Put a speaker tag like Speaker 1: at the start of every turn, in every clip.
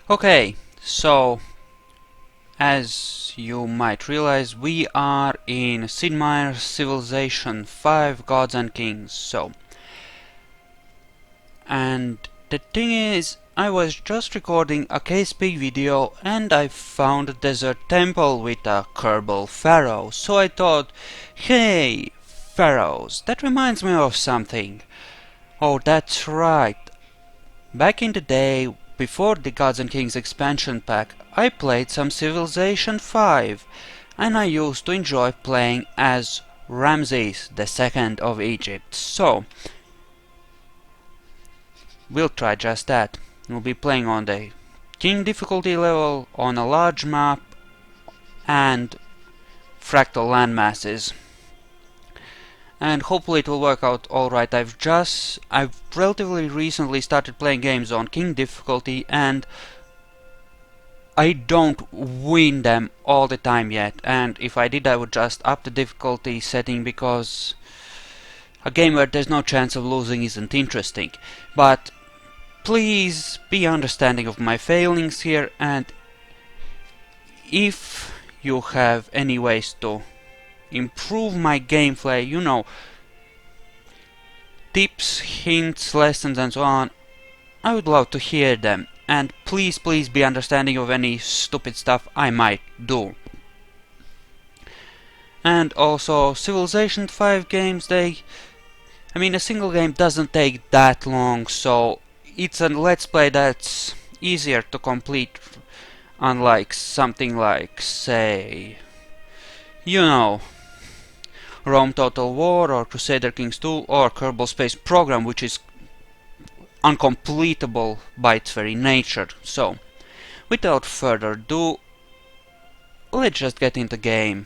Speaker 1: Okay, so as you might realize, we are in Sid Meier's Civilization 5 Gods and Kings. And the thing is, I was just recording a KSP video and I found a desert temple with a Kerbal pharaoh. So I thought, hey, pharaohs, that reminds me of something. Oh, that's right. Back in the day, before the Gods and Kings expansion pack, I played some Civilization 5, and I used to enjoy playing as Ramses II of Egypt. So, we'll try just that. We'll be playing on the King difficulty level, on a large map, and fractal landmasses. And hopefully it will work out alright. I've relatively recently started playing games on King difficulty, and I don't win them all the time yet, and if I did I would just up the difficulty setting, because a game where there's no chance of losing isn't interesting. But please be understanding of my failings here, and if you have any ways to improve my gameplay, you know, tips, hints, lessons and so on, I would love to hear them. And please be understanding of any stupid stuff I might do. And also, Civilization 5 games, a single game doesn't take that long, so it's a let's play that's easier to complete, unlike something like, say, you know, Rome Total War or Crusader Kings 2 or Kerbal Space Program, which is uncompletable by its very nature. So, without further ado, let's just get into the game.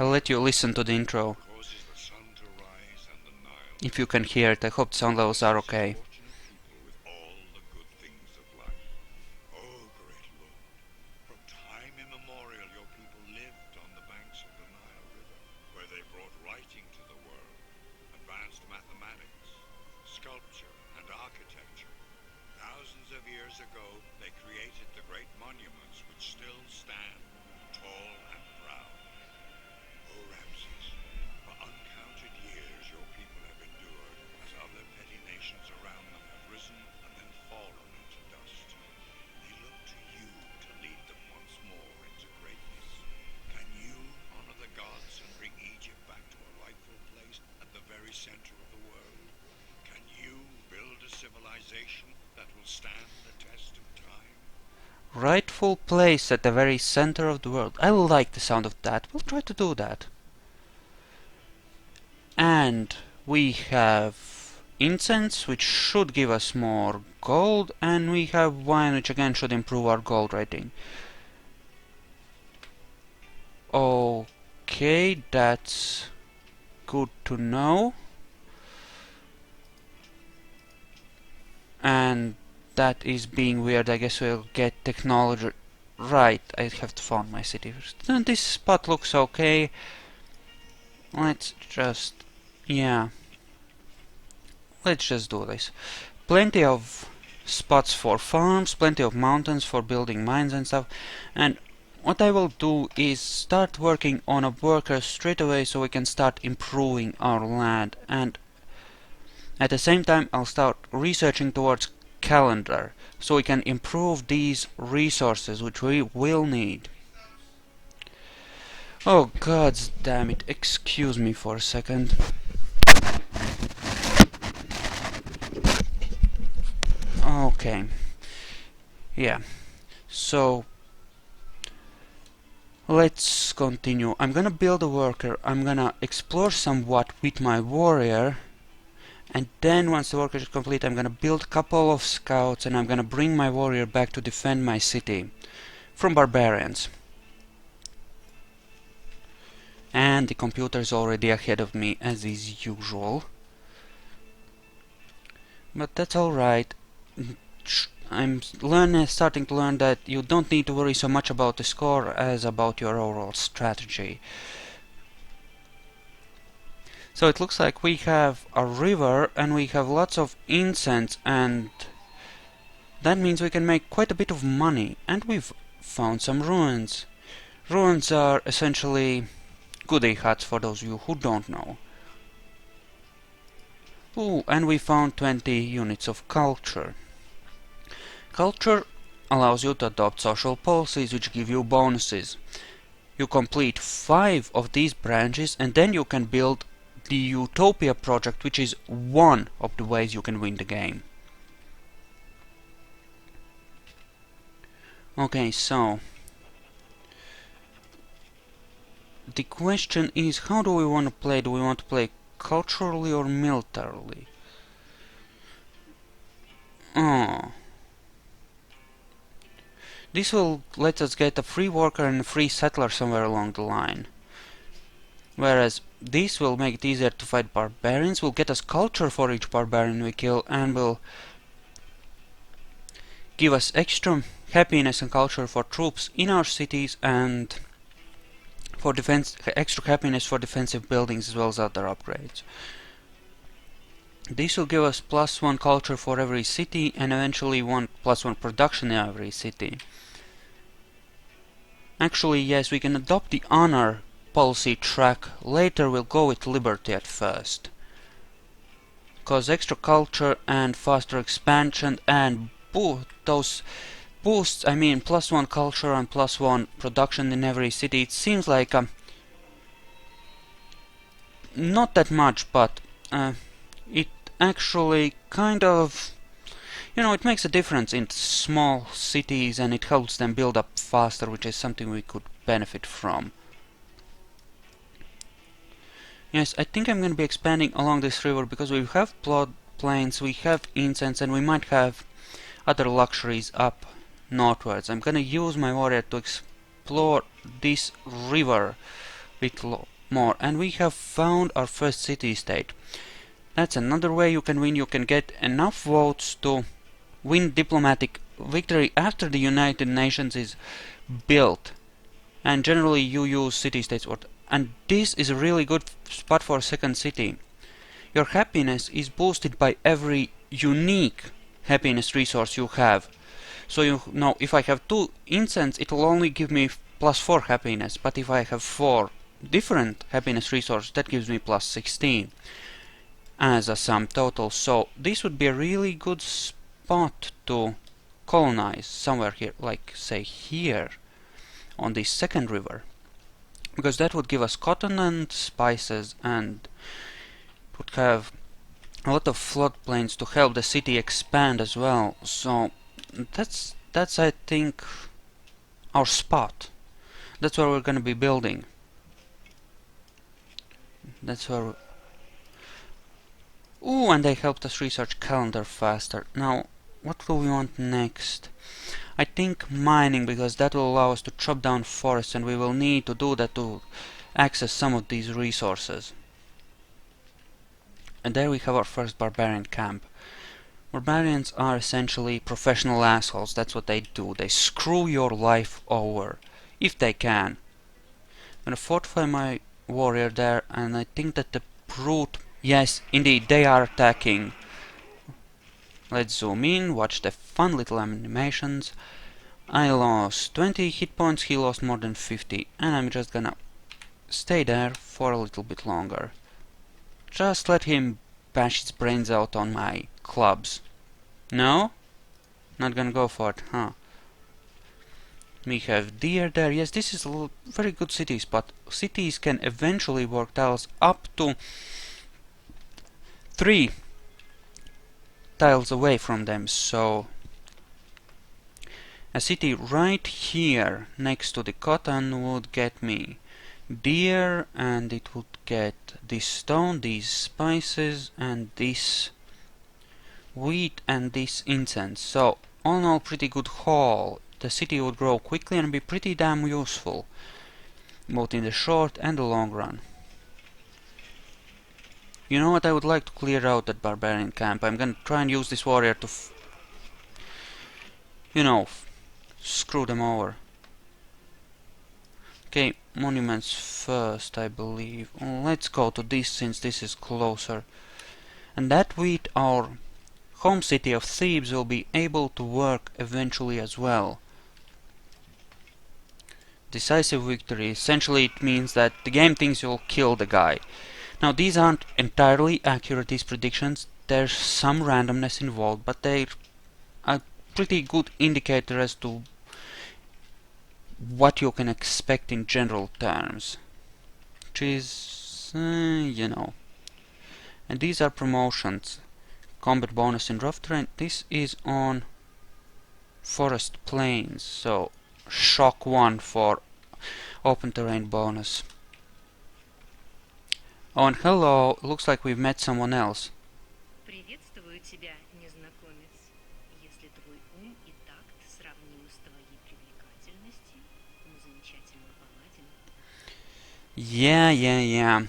Speaker 1: I'll let you listen to the intro. If you can hear it, I hope the sound levels are okay. Rightful place at the very center of the world. I like the sound of that. We'll try to do that. And we have incense, which should give us more gold, and we have wine, which again should improve our gold rating. Okay, that's good to know. And that is being weird. I guess we'll get technology. Right, I have to find my city first. And this spot looks okay. Let's just... yeah. Let's just do this. Plenty of spots for farms, plenty of mountains for building mines and stuff. And what I will do is start working on a worker straight away so we can start improving our land. And at the same time I'll start researching towards calendar so we can improve these resources which we will need. Oh god damn it, excuse me for a second. Okay, yeah, so let's continue. I'm gonna build a worker, I'm gonna explore somewhat with my warrior, and then once the worker is complete I'm gonna build a couple of scouts and I'm gonna bring my warrior back to defend my city from barbarians. And the computer is already ahead of me as is usual. But that's alright. I'm starting to learn that you don't need to worry so much about the score as about your overall strategy. So it looks like we have a river and we have lots of incense, and that means we can make quite a bit of money. And we've found some ruins. Ruins are essentially goodie huts for those of you who don't know. Ooh, and we found 20 units of culture. Culture allows you to adopt social policies which give you bonuses. You complete 5 of these branches and then you can build the Utopia project, which is one of the ways you can win the game. Okay, so the question is, how do we want to play? Do we want to play culturally or militarily? Oh. This will let us get a free worker and a free settler somewhere along the line. Whereas this will make it easier to fight barbarians, will get us culture for each barbarian we kill, and will give us extra happiness and culture for troops in our cities, and for extra happiness for defensive buildings as well as other upgrades. This will give us +1 culture for every city and eventually +1 production in every city. Actually, yes, we can adopt the honor policy track. Later we'll go with liberty at first. Cause extra culture and faster expansion and those boosts, I mean +1 culture and +1 production in every city. It seems like not that much, but it actually kind of, you know, it makes a difference in small cities and it helps them build up faster, which is something we could benefit from. Yes, I think I'm going to be expanding along this river because we have plot plains, we have incense, and we might have other luxuries up northwards. I'm going to use my warrior to explore this river a bit more, and we have found our first city-state. That's another way you can win. You can get enough votes to win diplomatic victory after the United Nations is built, and generally you use city-states. And this is a really good spot for a second city. Your happiness is boosted by every unique happiness resource you have. So you know, if I have 2 incense, it will only give me +4 happiness, but if I have 4 different happiness resources, that gives me +16 as a sum total. So this would be a really good spot to colonize somewhere here, like say here on this second river, because that would give us cotton and spices, and would have a lot of floodplains to help the city expand as well. So that's I think our spot. That's where we're gonna be building. That's where. Ooh, and they helped us research calendar faster. Now, what do we want next? I think mining, because that will allow us to chop down forests, and we will need to do that to access some of these resources. And there we have our first barbarian camp. Barbarians are essentially professional assholes. That's what they do. They screw your life over, if they can. I'm gonna fortify my warrior there, and I think that the brute... Yes, indeed, they are attacking. Let's zoom in, watch the fun little animations. I lost 20 hit points, he lost more than 50, and I'm just gonna stay there for a little bit longer. Just let him bash his brains out on my clubs. No? Not gonna go for it, huh? We have deer there. Yes, this is a very good cities, but cities can eventually work tiles up to 3 tiles away from them, so a city right here next to the cotton would get me deer, and it would get this stone, these spices, and this wheat and this incense. So all in all, pretty good haul. The city would grow quickly and be pretty damn useful, both in the short and the long run. You know what, I would like to clear out that barbarian camp. I'm gonna try and use this warrior to you know, screw them over. Okay, monuments first, I believe. Let's go to this since this is closer. And that with our home city of Thebes will be able to work eventually as well. Decisive victory. Essentially it means that the game thinks you'll kill the guy. Now these aren't entirely accurate, these predictions. There's some randomness involved, but they're a pretty good indicator as to what you can expect in general terms. Which is, you know. And these are promotions. Combat bonus in rough terrain. This is on forest plains, so shock 1 for open terrain bonus. Oh, and hello, looks like we've met someone else.
Speaker 2: Приветствую тебя, незнакомец. Если твой ум и такт сравнимы с твоей привлекательностью, мы замечательно поладим.
Speaker 1: Yeah.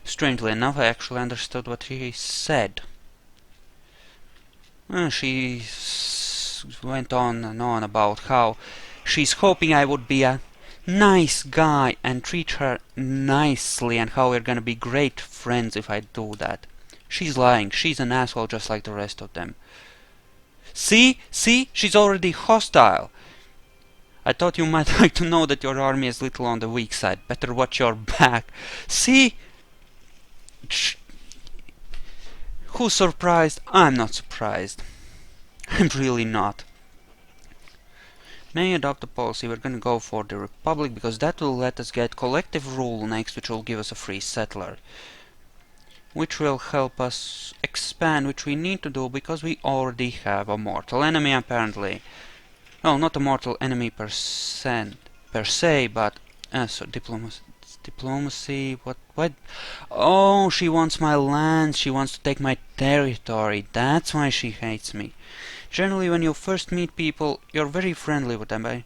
Speaker 1: Strangely enough, I actually understood what he said. She went on and on about how she's hoping I would be a nice guy and treat her nicely, and how we're gonna be great friends if I do that. She's lying. She's an asshole just like the rest of them. See? She's already hostile. I thought you might like to know that your army is little on the weak side. Better watch your back. See? Who's surprised? I'm not surprised. I'm really not. May adopt a policy. We're gonna go for the Republic because that will let us get collective rule next, which will give us a free settler. Which will help us expand, which we need to do because we already have a mortal enemy apparently. Well, not a mortal enemy per se, but so diplomacy. What? Oh, she wants my lands. She wants to take my territory. That's why she hates me. Generally, when you first meet people, you're very friendly with them. In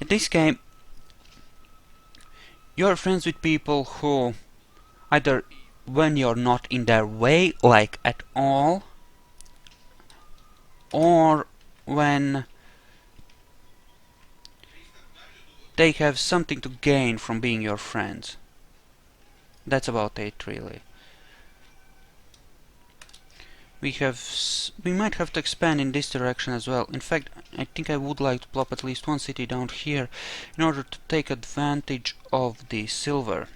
Speaker 1: this game, you're friends with people who either when you're not in their way, like at all, or when they have something to gain from being your friends. That's about it, really. We might have to expand in this direction as well. In fact, I think I would like to plop at least one city down here in order to take advantage of the silver.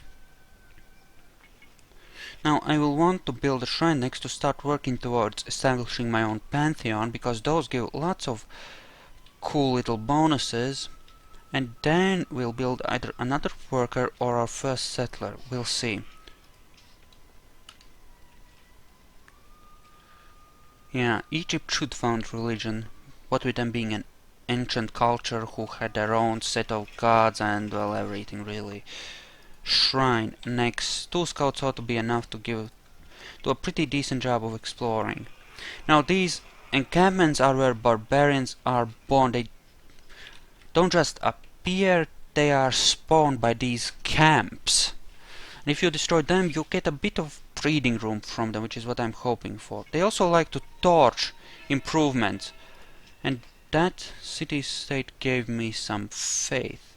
Speaker 1: Now, I will want to build a shrine next to start working towards establishing my own pantheon, because those give lots of cool little bonuses. And then we'll build either another worker or our first settler. We'll see. Yeah, Egypt should found religion, what with them being an ancient culture who had their own set of gods and, well, everything really. Shrine next. 2 scouts ought to be enough to do a pretty decent job of exploring. Now these encampments are where barbarians are born. They don't just appear, they are spawned by these camps. And if you destroy them, you get a bit of breeding room from them, which is what I'm hoping for. They also like to torch improvements, and that city-state gave me some faith.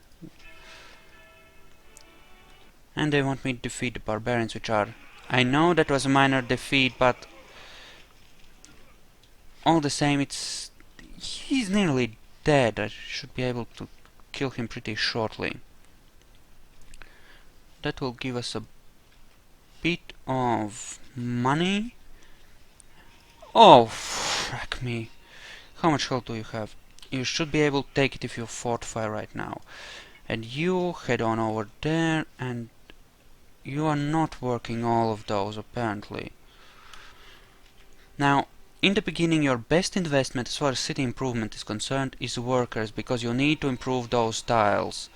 Speaker 1: And they want me to defeat the barbarians, which are... I know that was a minor defeat, but all the same, he's nearly dead. I should be able to kill him pretty shortly. That will give us a bit of money. Oh, frack me. How much health do you have? You should be able to take it if you fortify right now. And you head on over there, and you are not working all of those apparently. Now, in the beginning, your best investment as far as city improvement is concerned is workers, because you need to improve those tiles.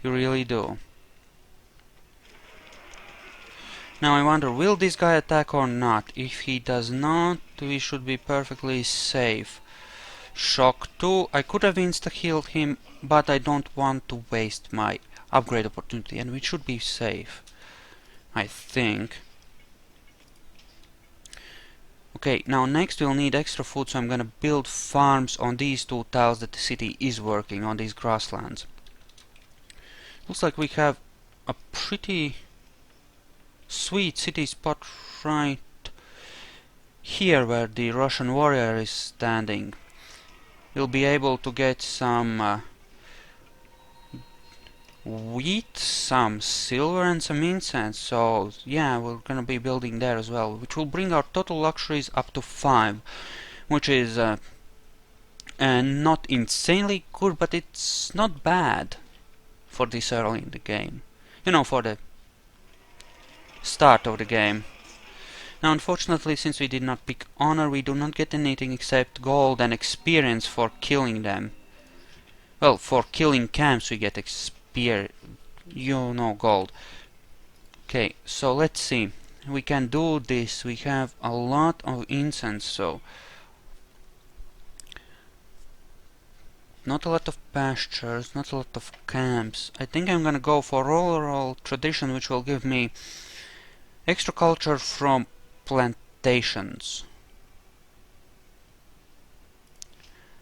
Speaker 1: You really do. Now I wonder, will this guy attack or not? If he does not, we should be perfectly safe. Shock 2, I could have insta-healed him, but I don't want to waste my upgrade opportunity, and we should be safe, I think. Okay, now next we'll need extra food, so I'm gonna build farms on these 2 tiles that the city is working on, these grasslands. Looks like we have a pretty sweet city spot right here where the Russian warrior is standing. We'll be able to get some wheat, some silver and some incense. So yeah, we're gonna be building there as well, which will bring our total luxuries up to 5, which is not insanely good, but it's not bad for this early in the game. You know, for the start of the game. Now unfortunately, since we did not pick honor, we do not get anything except gold and experience for killing them. Well, for killing camps we get gold. Okay, so let's see. We can do this. We have a lot of incense, so not a lot of pastures, not a lot of camps. I think I'm gonna go for rural tradition, which will give me extra culture from plantations.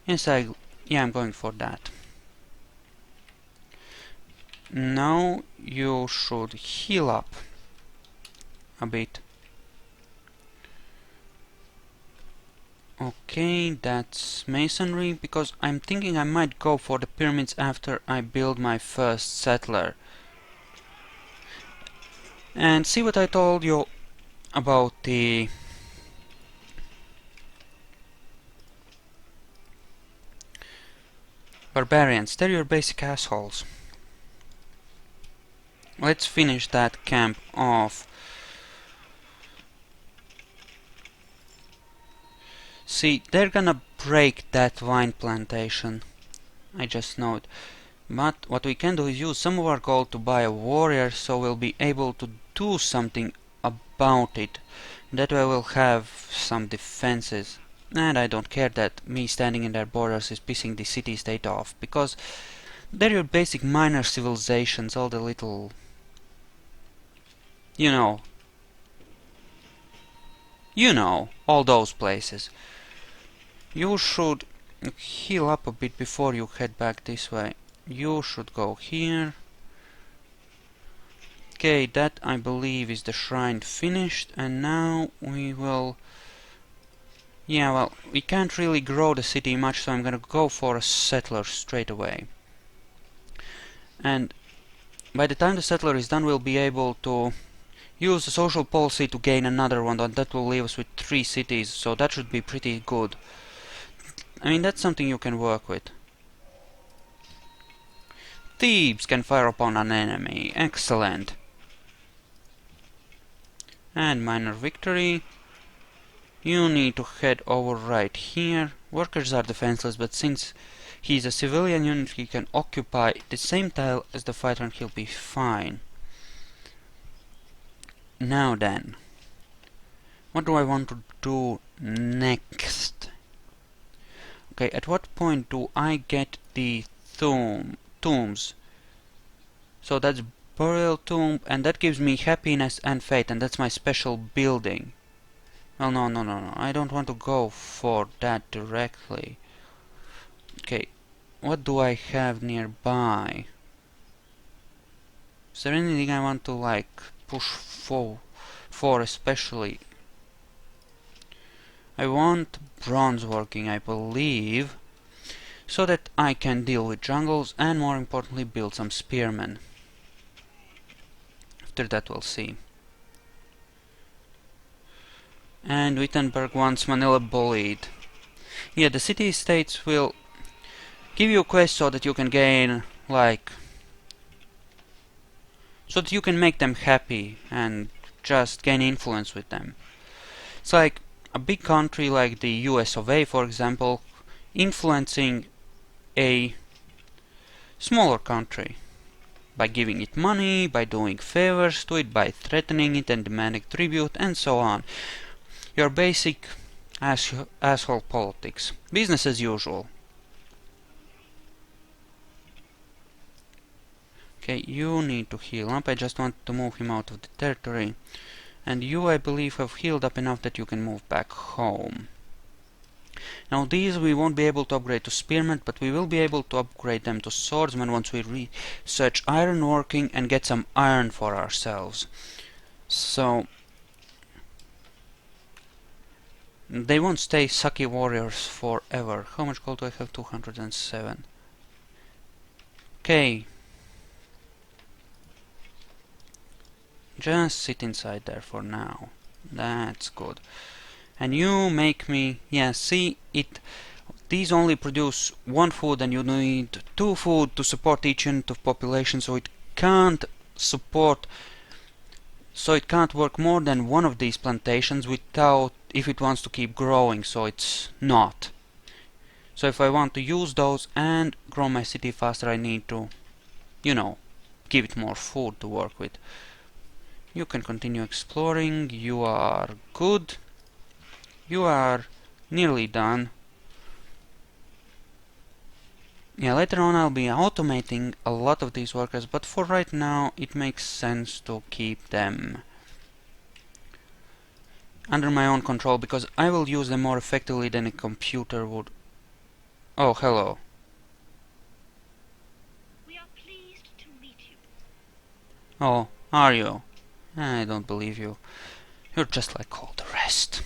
Speaker 1: Yes, I'm going for that. Now you should heal up a bit. Okay, that's masonry, because I'm thinking I might go for the pyramids after I build my first settler. And see what I told you about the barbarians. They're your basic assholes. Let's finish that camp off. See, they're gonna break that wine plantation. I just know it. But what we can do is use some of our gold to buy a warrior, so we'll be able to do something about it. That way we'll have some defenses. And I don't care that me standing in their borders is pissing the city-state off, because they're your basic minor civilizations, all the little... You know, all those places. You should heal up a bit before you head back this way. You should go here. Okay, that I believe is the shrine finished, and now we will... Yeah, well, we can't really grow the city much, so I'm gonna go for a settler straight away. And by the time the settler is done, we'll be able to use the social policy to gain another one, and that will leave us with 3 cities, so that should be pretty good. I mean, that's something you can work with. Thieves can fire upon an enemy. Excellent. And minor victory. You need to head over right here. Workers are defenseless, but since he's a civilian unit, he can occupy the same tile as the fighter and he'll be fine. Now then, what do I want to do next? Okay, at what point do I get the tombs? So that's burial tomb, and that gives me happiness and faith, and that's my special building. Well, no, I don't want to go for that directly. Okay, what do I have nearby? Is there anything I want to, like, push for especially? I want bronze working, I believe, so that I can deal with jungles and, more importantly, build some spearmen. After that we'll see. And Wittenberg wants Manila bullied. Yeah, the city-states will give you a quest so that you can gain, like... so that you can make them happy and just gain influence with them. It's like a big country like the US of A, for example, influencing a smaller country by giving it money, by doing favors to it, by threatening it and demanding tribute, and so on. Your basic asshole politics. Business as usual. Okay, you need to heal up. I just want to move him out of the territory. And you, I believe, have healed up enough that you can move back home. Now these we won't be able to upgrade to spearmen, but we will be able to upgrade them to swordsmen once we research ironworking and get some iron for ourselves. So they won't stay sucky warriors forever. How much gold do I have? 207. Okay. Just sit inside there for now. That's good. And you make me... yeah, see, these only produce one food and you need 2 food to support each unit of population, so it can't support... so it can't work more than one of these plantations without... if it wants to keep growing, so it's not. So if I want to use those and grow my city faster, I need to, you know, give it more food to work with. You can continue exploring. You are good. You are nearly done. Yeah, later on I'll be automating a lot of these workers, but for right now it makes sense to keep them under my own control, because I will use them more effectively than a computer would. Oh, hello.
Speaker 2: We are pleased to meet you.
Speaker 1: Oh, are you? I don't believe you. You're just like all the rest.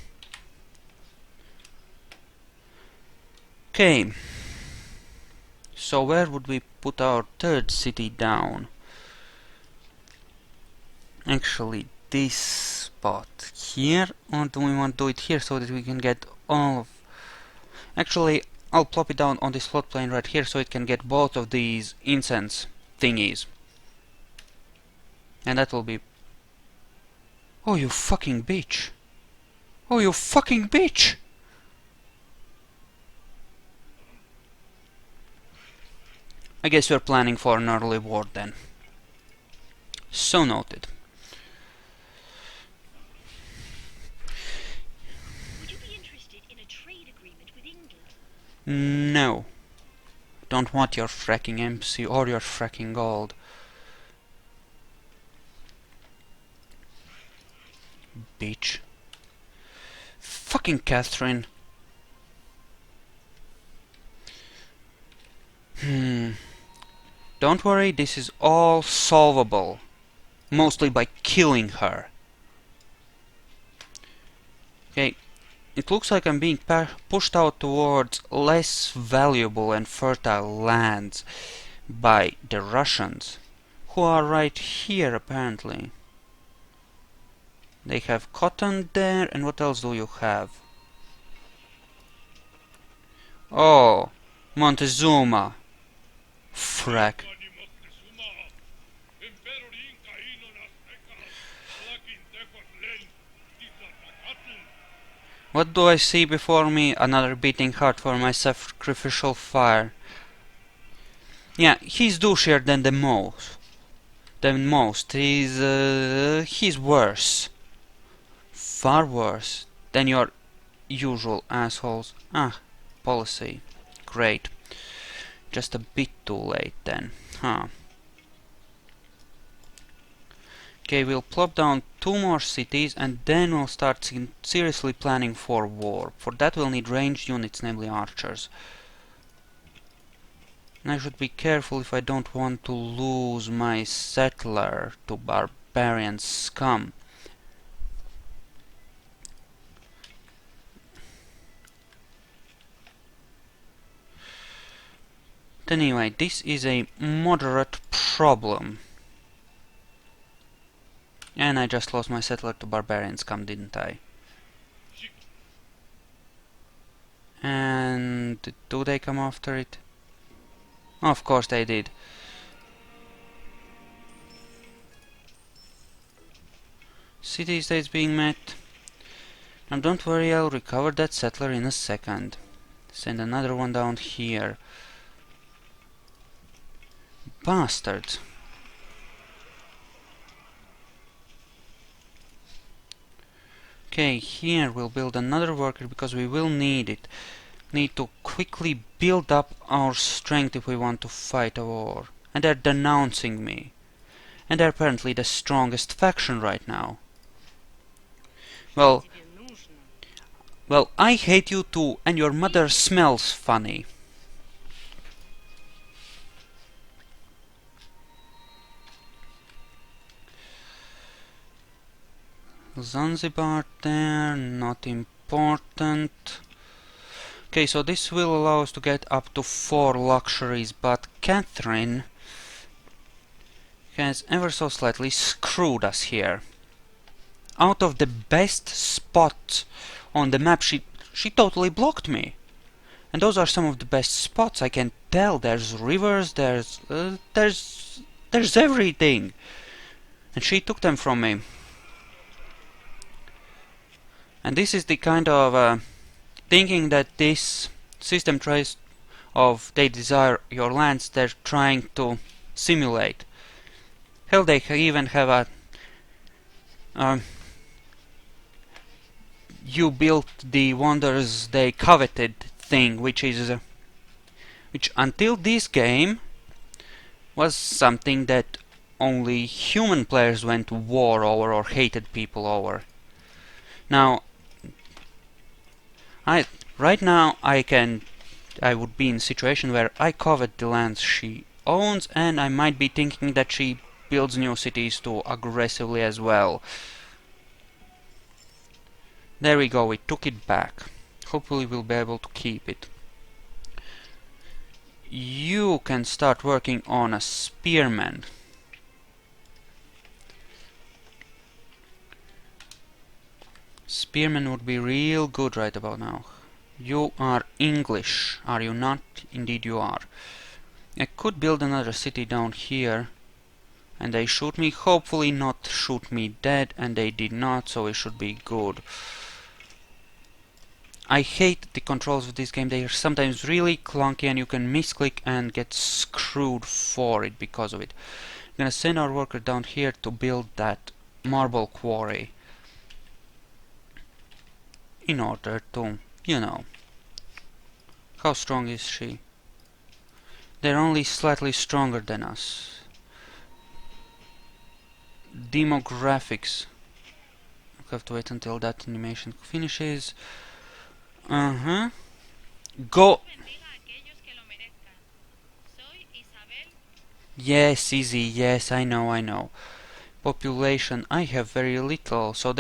Speaker 1: Okay. So where would we put our third city down? Actually, this spot here, or do we want to do it here so that we can get all of... actually, I'll plop it down on this float plane right here so it can get both of these incense thingies. And that will be... oh, you fucking bitch! Oh, you fucking bitch! I guess we're planning for an early war then. So noted.
Speaker 2: Would you be interested in a trade agreement with England?
Speaker 1: No. Don't want your fracking MC or your fracking gold. Bitch. Fucking Catherine. Don't worry, this is all solvable. Mostly by killing her. Okay, it looks like I'm being pushed out towards less valuable and fertile lands by the Russians, who are right here apparently. They have cotton there, and what else do you have? Oh, Montezuma. Frack. What do I see before me? Another beating heart for my sacrificial fire. Yeah, he's douchier than the most. He's worse. Far worse than your usual assholes. Ah, policy. Great. Just a bit too late then. Huh. Okay, we'll plop down 2 more cities and then we'll start seriously planning for war. For that we'll need ranged units, namely archers. And I should be careful if I don't want to lose my settler to barbarian scum. But anyway, this is a moderate problem. And I just lost my settler to barbarian scum, didn't I? And do they come after it? Of course they did. City states being met. Now don't worry, I'll recover that settler in a second. Send another one down here. Bastards. Okay, here we'll build another worker because we will need it. Need to quickly build up our strength if we want to fight a war. And they're denouncing me. And they're apparently the strongest faction right now. Well, Well, I hate you too, and your mother smells funny. Zanzibar there, not important. Okay, so this will allow us to get up to 4 luxuries, but Catherine has ever so slightly screwed us here. Out of the best spots on the map, she totally blocked me. And those are some of the best spots, I can tell. There's rivers, there's everything. And she took them from me. And this is the kind of thinking that this system tries of they desire your lands, they're trying to simulate. Hell, they even have a you built the wonders they coveted thing, which until this game was something that only human players went to war over or hated people over. Now, right now I would be in a situation where I covet the lands she owns, and I might be thinking that she builds new cities too aggressively as well. There we go, we took it back. Hopefully we'll be able to keep it. You can start working on a spearman. Spearman would be real good right about now. You are English, are you not? Indeed you are. I could build another city down here, and they shoot me, hopefully not shoot me dead, and they did not, so it should be good. I hate the controls of this game. They are sometimes really clunky and you can misclick and get screwed for it because of it. I'm gonna send our worker down here to build that marble quarry in order to, you know. How strong is she? They're only slightly stronger than us. Demographics. I have to wait until that animation finishes. Go! Yes, easy, yes, I know. Population, I have very little, so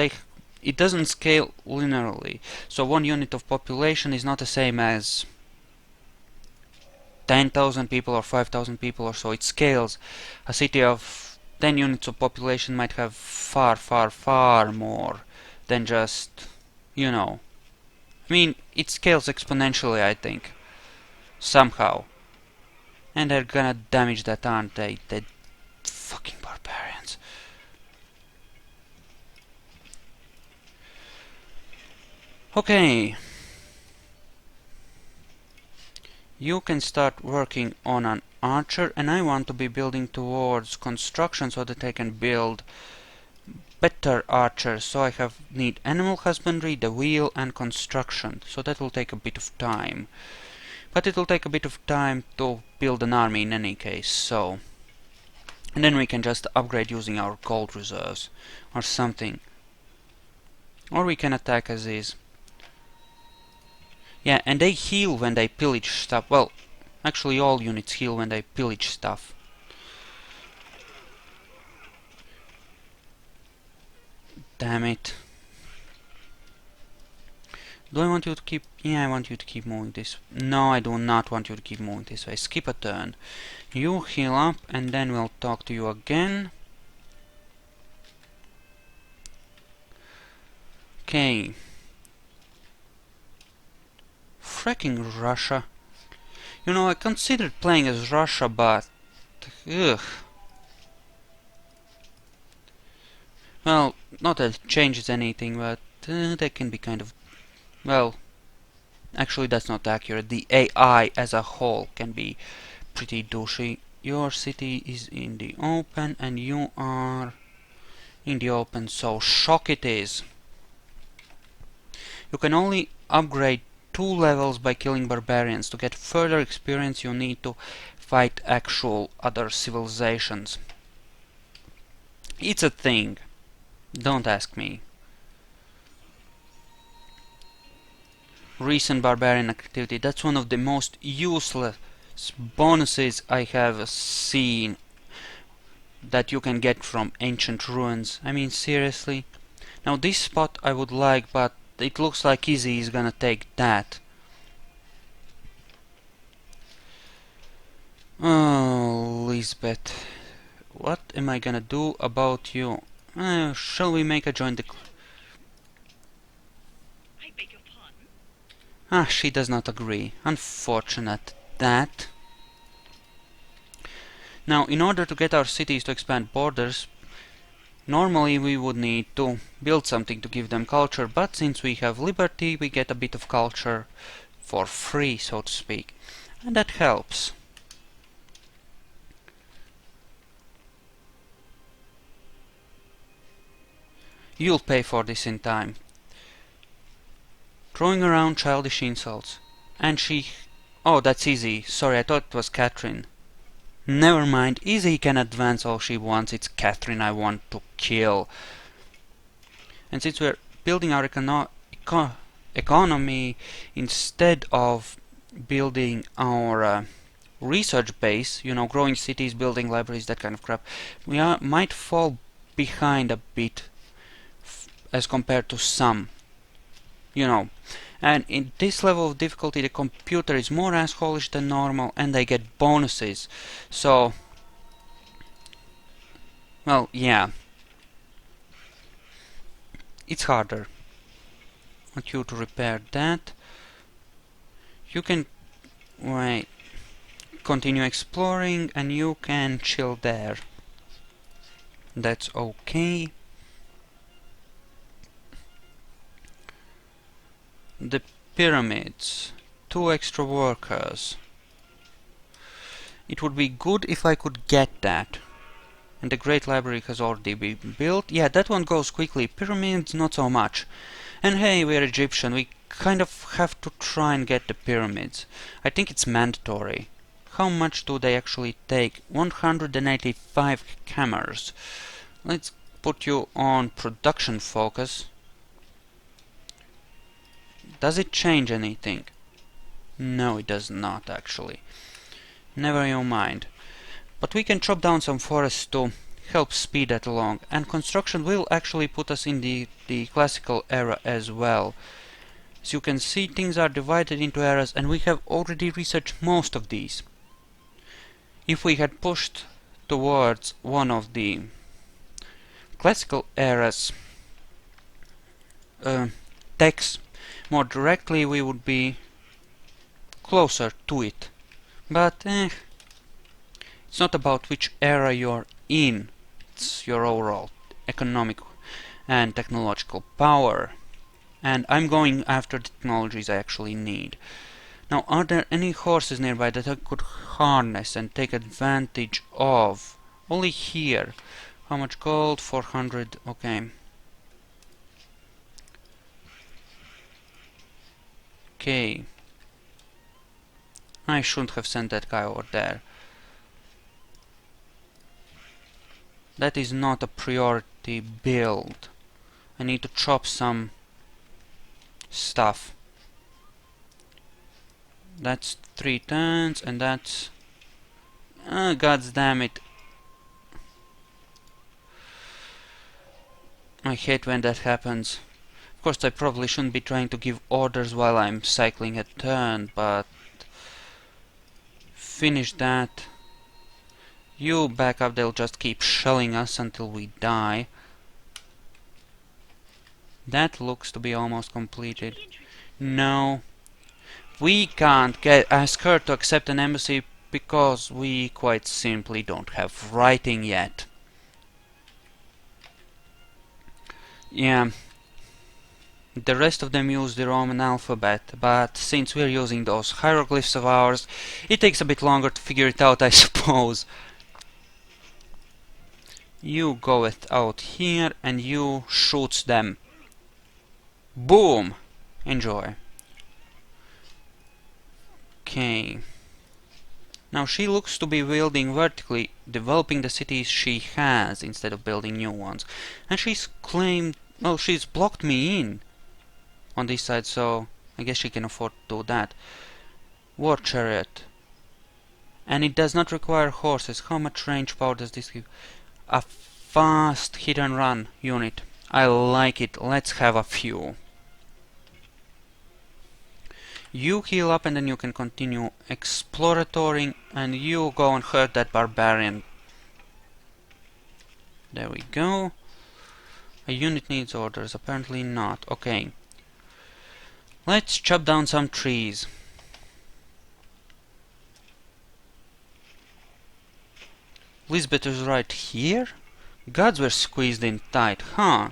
Speaker 1: it doesn't scale linearly. So 1 unit of population is not the same as 10,000 people or 5,000 people or so. It scales. A city of 10 units of population might have far more than just, you know. I mean, it scales exponentially, I think. Somehow. And they're gonna damage that, aren't they? The fucking barbarians. Okay. You can start working on an archer, and I want to be building towards construction so that I can build better archers. So I need animal husbandry, the wheel, and construction. So that will take a bit of time. But it will take a bit of time to build an army in any case, so. And then we can just upgrade using our gold reserves or something. Or we can attack as is. Yeah, and they heal when they pillage stuff. Well, actually all units heal when they pillage stuff. Damn it. Do I want you to keep... Yeah, I want you to keep moving this... No, I do not want you to keep moving this way. Skip a turn. You heal up, and then we'll talk to you again. Okay. Fracking Russia. You know, I considered playing as Russia, but... Ugh. Well, not that it changes anything, but they can be kind of... Well, actually that's not accurate. The AI as a whole can be pretty douchey. Your city is in the open, and you are in the open, so shock it is. You can only upgrade 2 levels by killing barbarians. To get further experience you need to fight actual other civilizations. It's a thing. Don't ask me. recent barbarian activity. That's one of the most useless bonuses I have seen that you can get from ancient ruins. I mean, seriously. Now this spot I would like, but it looks like Izzy is gonna take that. Oh, Lisbeth. What am I gonna do about you? Shall we make a joint
Speaker 2: I beg your pardon?
Speaker 1: Ah, she does not agree. Unfortunate that. Now, in order to get our cities to expand borders, normally we would need to build something to give them culture, but since we have liberty, we get a bit of culture for free, so to speak. And that helps. You'll pay for this in time. Throwing around childish insults. And she... Oh, that's easy. Sorry, I thought it was Catherine. Never mind, Izzy can advance all she wants. It's Catherine I want to kill. And since we're building our economy instead of building our research base, you know, growing cities, building libraries, that kind of crap, we might fall behind a bit as compared to some, you know. And in this level of difficulty, the computer is more assholish than normal, and they get bonuses. So, well, yeah, it's harder. I want you to repair that. You can wait, continue exploring, and you can chill there. That's okay. The pyramids, 2 extra workers. It would be good if I could get that. And the Great Library has already been built. Yeah, that one goes quickly. Pyramids, not so much. And hey, we're Egyptian. We kind of have to try and get the pyramids. I think it's mandatory. How much do they actually take? 185 cameras. Let's put you on production focus. Does it change anything? No, it does not actually. Never you mind. But we can chop down some forests to help speed that along. And construction will actually put us in the classical era as well. As you can see, things are divided into eras, and we have already researched most of these. If we had pushed towards one of the classical era's texts more directly, we would be closer to it. But it's not about which era you're in, it's your overall economic and technological power. And I'm going after the technologies I actually need. Now, are there any horses nearby that I could harness and take advantage of? Only here. How much gold? 400. Okay. Okay. I shouldn't have sent that guy over there. That is not a priority build. I need to chop some stuff. That's 3 tons, and that's... God damn it. I hate when that happens. Of course, I probably shouldn't be trying to give orders while I'm cycling a turn, but... Finish that. You back up, they'll just keep shelling us until we die. That looks to be almost completed. No. We can't ask her to accept an embassy because we quite simply don't have writing yet. Yeah. The rest of them use the Roman alphabet, but since we're using those hieroglyphs of ours, it takes a bit longer to figure it out, I suppose. You go out here and you shoot them. Boom! Enjoy. Okay. Now she looks to be building vertically, developing the cities she has instead of building new ones. And she's claimed... Well, she's blocked me in on this side, so I guess she can afford to do that. War chariot. And it does not require horses. How much range power does this give? A fast hit and run unit. I like it. Let's have a few. You heal up and then you can continue exploratoring, and you go and hurt that barbarian. There we go. A unit needs orders. Apparently not. Okay. Let's chop down some trees. Lisbeth is right here? Gods were squeezed in tight, huh?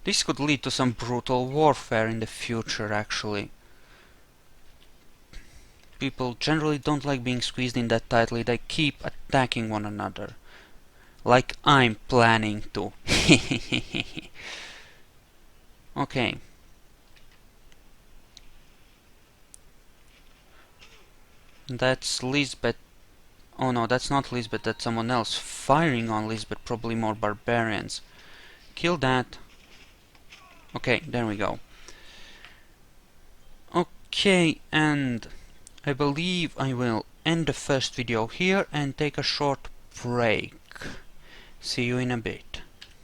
Speaker 1: This could lead to some brutal warfare in the future, actually. People generally don't like being squeezed in that tightly. They keep attacking one another. Like I'm planning to. Okay. That's Lisbeth. Oh no, that's not Lisbeth, that's someone else firing on Lisbeth, probably more barbarians. Kill that. Okay, there we go. Okay, and I believe I will end the first video here and take a short break. See you in a bit.